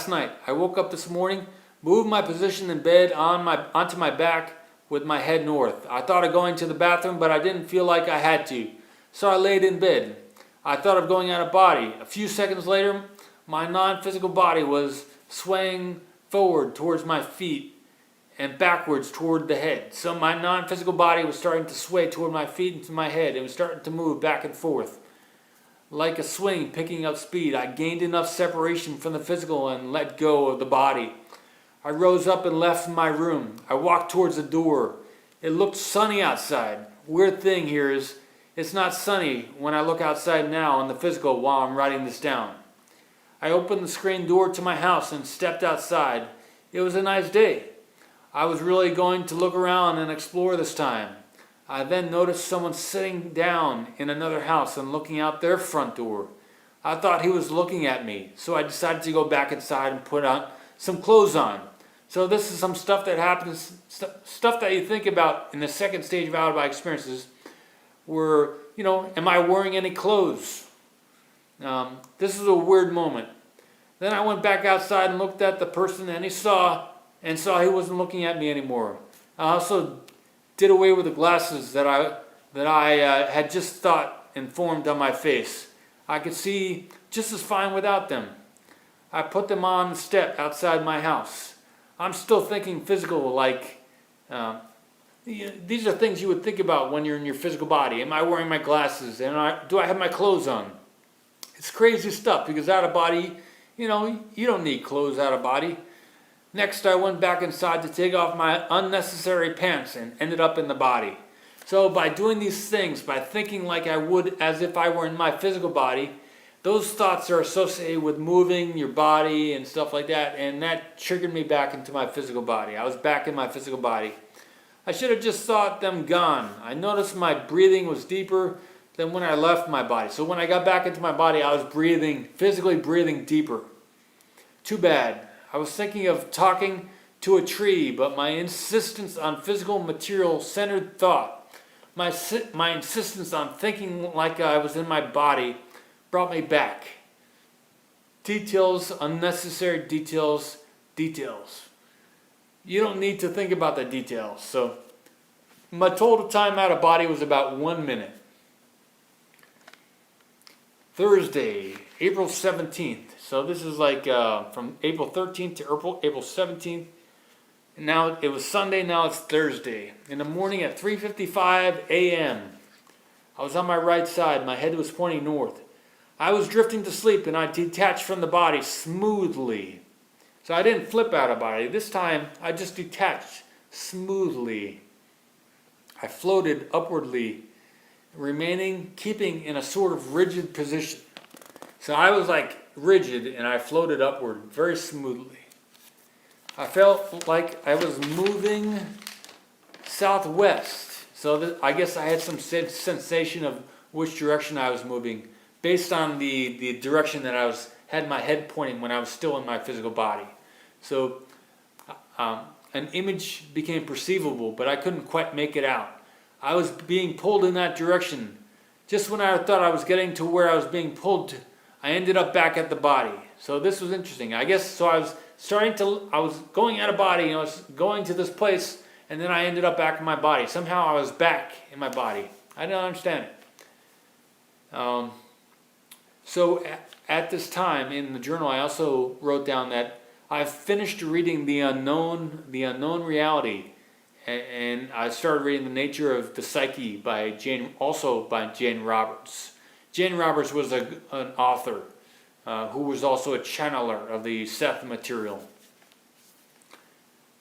night. I woke up this morning, moved my position in bed onto my back with my head north. I thought of going to the bathroom, but I didn't feel like I had to. So I laid in bed. I thought of going out of body. A few seconds later, my non-physical body was swaying forward towards my feet and backwards toward the head. So my non-physical body was starting to sway toward my feet and to my head. It was starting to move back and forth. Like a swing picking up speed, I gained enough separation from the physical and let go of the body. I rose up and left my room. I walked towards the door. It looked sunny outside. Weird thing here is, it's not sunny when I look outside now in the physical while I'm writing this down. I opened the screen door to my house and stepped outside. It was a nice day. I was really going to look around and explore this time. I then noticed someone sitting down in another house and looking out their front door. I thought he was looking at me, so I decided to go back inside and put on some clothes on. So this is some stuff that happens, stuff that you think about in the second stage of out-of-body experiences, where, am I wearing any clothes? This is a weird moment. Then I went back outside and looked at the person, and saw he wasn't looking at me anymore. I also did away with the glasses that I had just thought and formed on my face. I could see just as fine without them. I put them on the step outside my house. I'm still thinking physical, like, these are things you would think about when you're in your physical body. Am I wearing my glasses? Do I have my clothes on? It's crazy stuff, because out of body, you don't need clothes out of body. Next, I went back inside to take off my unnecessary pants and ended up in the body. So by doing these things, by thinking like I would as if I were in my physical body, those thoughts are associated with moving your body and stuff like that, and that triggered me back into my physical body. I was back in my physical body. I should have just thought them gone. I noticed my breathing was deeper than when I left my body. So when I got back into my body, I was physically breathing deeper. Too bad. I was thinking of talking to a tree, but my insistence on physical, material-centered thought, my insistence on thinking like I was in my body, brought me back details, unnecessary details. You don't need to think about the details. So my total time out of body was about 1 minute. Thursday, April 17th. So this is like from April 13th to April 17th. And now it was Sunday, now it's Thursday. In the morning at 3:55 a.m. I was on my right side, my head was pointing north. I was drifting to sleep and I detached from the body smoothly. So I didn't flip out of body. This time I just detached smoothly. I floated upwardly, keeping in a sort of rigid position. So I was like rigid and I floated upward very smoothly. I felt like I was moving southwest. So I guess I had some sensation of which direction I was moving based on the direction that had my head pointing when I was still in my physical body. So an image became perceivable, but I couldn't quite make it out. I was being pulled in that direction. Just when I thought I was getting to where I was being pulled to, I ended up back at the body. So this was interesting. I guess so I was going out of body, and I was going to this place, and then I ended up back in my body. Somehow I was back in my body. I don't understand it. So at this time in the journal, I also wrote down that I've finished reading The Unknown Reality, and I started reading The Nature of the Psyche by Jane Roberts. Jane Roberts was an author who was also a channeler of the Seth material.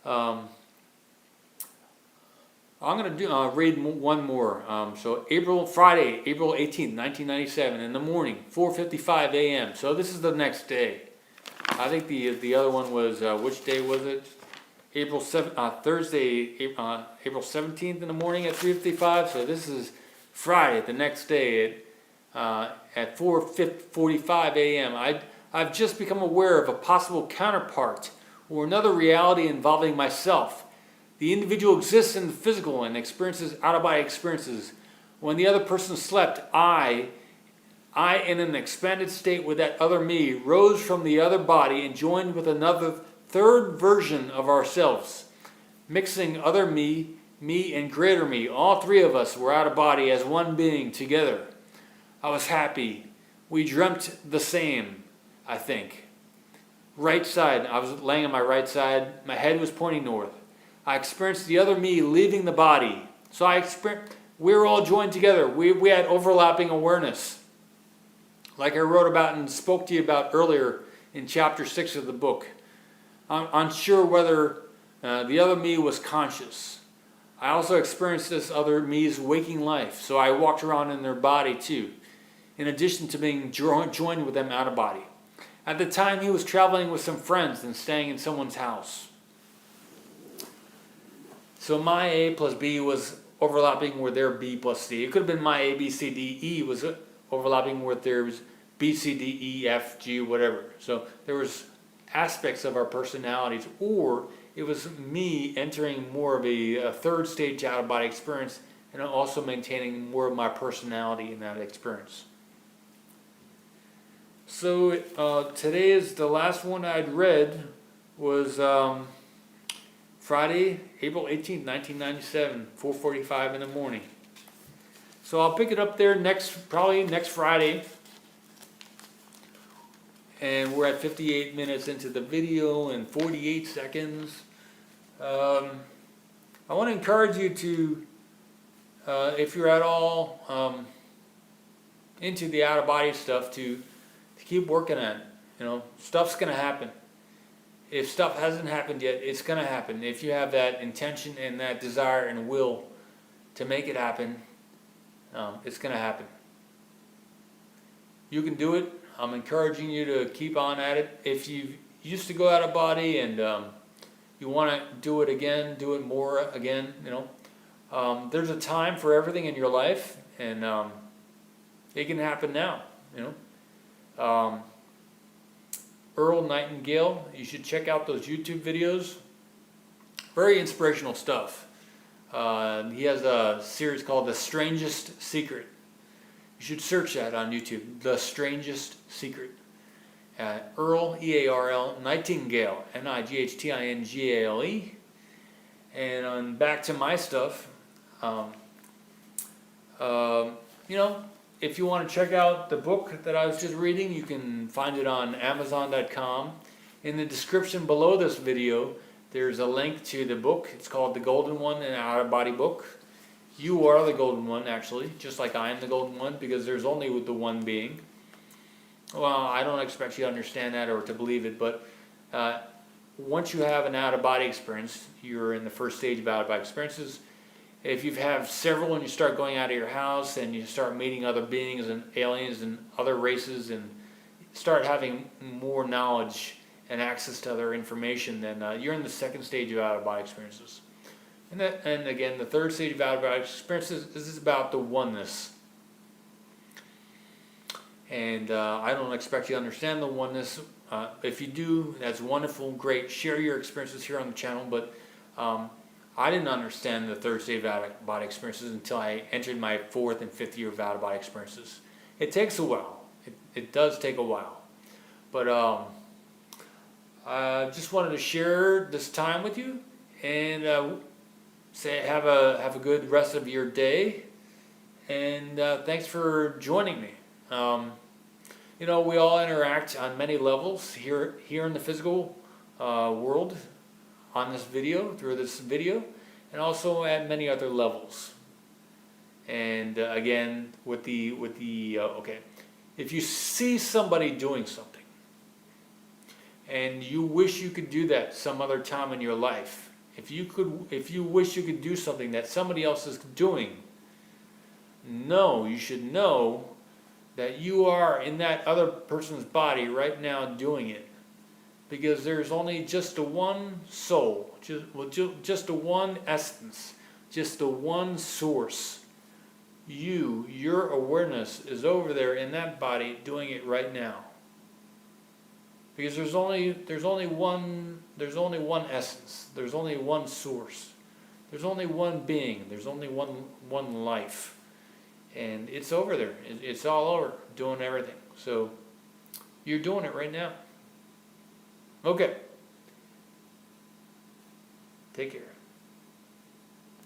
I'm going to read one more. So Friday, April 18th, 1997, in the morning, 4:55 a.m. So this is the next day. I think the other one was, which day was it? Thursday, April 17th in the morning at 3:55. So this is Friday, the next day at 4:45 a.m. I've just become aware of a possible counterpart or another reality involving myself. The individual exists in the physical and experiences out-of-body experiences. When the other person slept, I, in an expanded state with that other me, rose from the other body and joined with another third version of ourselves, mixing other me, and greater me. All three of us were out of body as one being together. I was happy. We dreamt the same, I think. Right side, I was laying on my right side. My head was pointing north. I experienced the other me leaving the body. So we were all joined together. We had overlapping awareness. Like I wrote about and spoke to you about earlier in chapter 6 of the book. I'm unsure whether the other me was conscious. I also experienced this other me's waking life. So I walked around in their body too, in addition to being joined with them out of body. At the time, he was traveling with some friends and staying in someone's house. So my A plus B was overlapping with their B plus C. It could have been my A, B, C, D, E was overlapping with theirs B, C, D, E, F, G, whatever. So there was aspects of our personalities, or it was me entering more of a third stage out-of-body experience and also maintaining more of my personality in that experience. So today is the last one I'd read was Friday, April 18th, 1997, 4:45 in the morning. So I'll pick it up there probably next Friday. And we're at 58 minutes into the video and 48 seconds. I want to encourage you to, if you're at all into the out-of-body stuff, to keep working at it. You know, stuff's going to happen. If stuff hasn't happened yet, it's going to happen. If you have that intention and that desire and will to make it happen, it's going to happen. You can do it. I'm encouraging you to keep on at it. If you used to go out of body and you want to do it again, do it more again, you know, there's a time for everything in your life, and it can happen now, you know. Earl Nightingale, you should check out those YouTube videos. Very inspirational stuff. He has a series called The Strangest Secret. You should search that on YouTube, The Strangest Secret. Earl, E-A-R-L, Nightingale, Nightingale. And on back to my stuff, you know, if you want to check out the book that I was just reading, you can find it on Amazon.com. In the description below this video, there's a link to the book. It's called The Golden One, an Out-of-Body Book. You are the Golden One, actually, just like I am the Golden One, because there's only the one being. Well, I don't expect you to understand that or to believe it, but once you have an out-of-body experience, you're in the first stage of out-of-body experiences. If you have several and you start going out of your house and you start meeting other beings and aliens and other races and start having more knowledge and access to other information, then you're in the second stage of out-of-body experiences. And again, the third stage of out-of-body experiences is about the oneness. And I don't expect you to understand the oneness. If you do, that's wonderful, great. Share your experiences here on the channel, but I didn't understand the third stage of out-of-body experiences until I entered my fourth and fifth year of out-of-body experiences. It takes a while. It does take a while. But I just wanted to share this time with you and say have a good rest of your day. And thanks for joining me. You know, we all interact on many levels here in the physical world, on this video, through this video, and also at many other levels. And again, okay, if you see somebody doing something, and you wish you could do that some other time in your life, if you wish you could do something that somebody else is doing, you should know that you are in that other person's body right now doing it. Because there's only just the one soul, just the one essence, just the one source. Your awareness is over there in that body doing it right now. Because there's only one essence, there's only one source, there's only one being, there's only one life. And it's over there. It's all over, doing everything. So you're doing it right now. Okay. Take care.